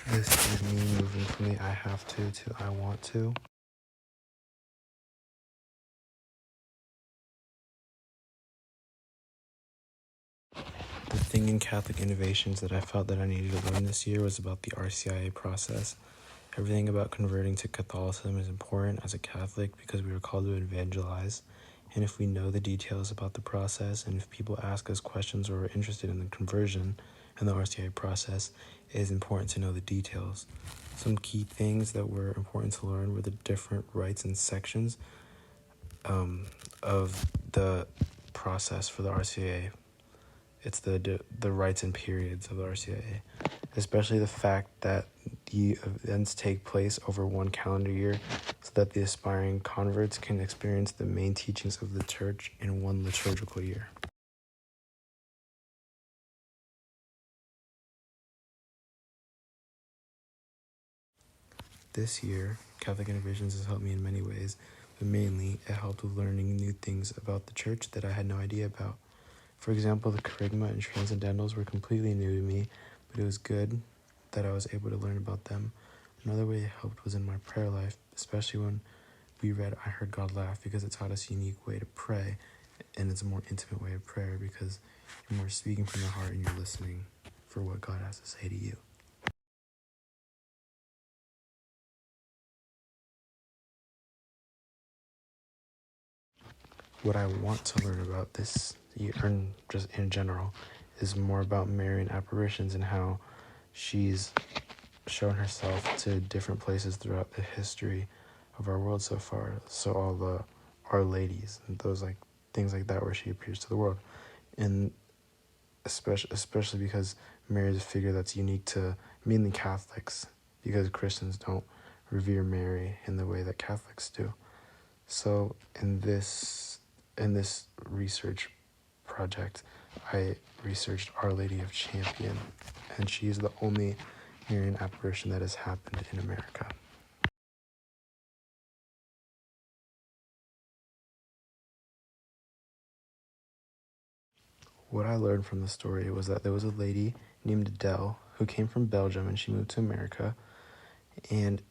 This is me moving from the I have to I want to. The thing in Catholic Innovations that I felt that I needed to learn this year was about the RCIA process. Everything about converting to Catholicism is important as a Catholic because we are called to evangelize. And if we know the details about the process, and if people ask us questions or are interested in the conversion and the RCIA process, it is important to know the details. Some key things that were important to learn were the different rites and sections of the process for the RCIA. It's the rites and periods of the RCIA, especially the fact that the events take place over one calendar year so that the aspiring converts can experience the main teachings of the church in one liturgical year. This year, Catholic Innovations has helped me in many ways, but mainly it helped with learning new things about the church that I had no idea about. For example, the Kerygma and Transcendentals were completely new to me, but it was good that I was able to learn about them. Another way it helped was in my prayer life, especially when we read I Heard God Laugh, because it taught us a unique way to pray, and it's a more intimate way of prayer because you're more speaking from the heart and you're listening for what God has to say to you. What I want to learn about this year, and just in general, is more about Marian apparitions and how she's shown herself to different places throughout the history of our world so far. So all the Our Ladies and those like things like that where she appears to the world, and especially because Mary is a figure that's unique to mainly Catholics, because Christians don't revere Mary in the way that Catholics do. So in this research project, I researched Our Lady of Champion, and she is the only Marian apparition that has happened in America. What I learned from the story was that there was a lady named Adele who came from Belgium, and she moved to America, and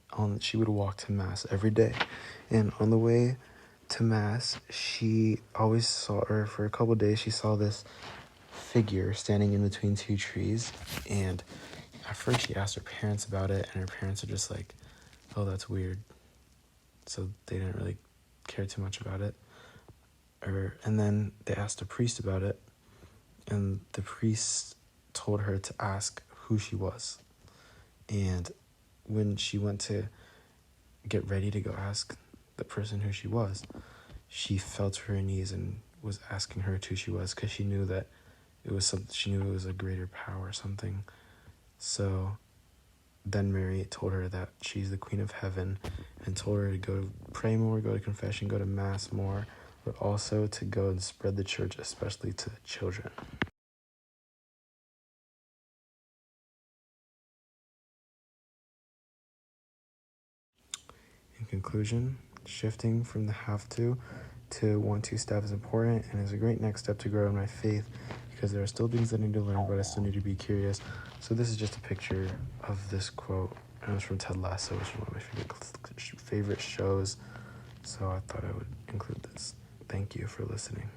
she would walk to Mass every day. And on the way to Mass, she always saw, or for a couple of days, she saw this figure standing in between two trees. And at first she asked her parents about it, and her parents are just like, oh, that's weird. So they didn't really care too much about it. And then they asked a priest about it, and the priest told her to ask who she was. And when she went to get ready to go ask the person who she was, she fell to her knees and was asking her who she was, because she knew that it was something. She knew it was a greater power or something. So then Mary told her that she's the Queen of Heaven, and told her to go pray more, go to confession, go to Mass more, but also to go and spread the church, especially to children. In conclusion, shifting from the have to want to step is important and is a great next step to grow in my faith, because there are still things I need to learn, but I still need to be curious. So this is just a picture of this quote, and it was from Ted Lasso, which is one of my favorite shows. So I thought I would include this. Thank you for listening.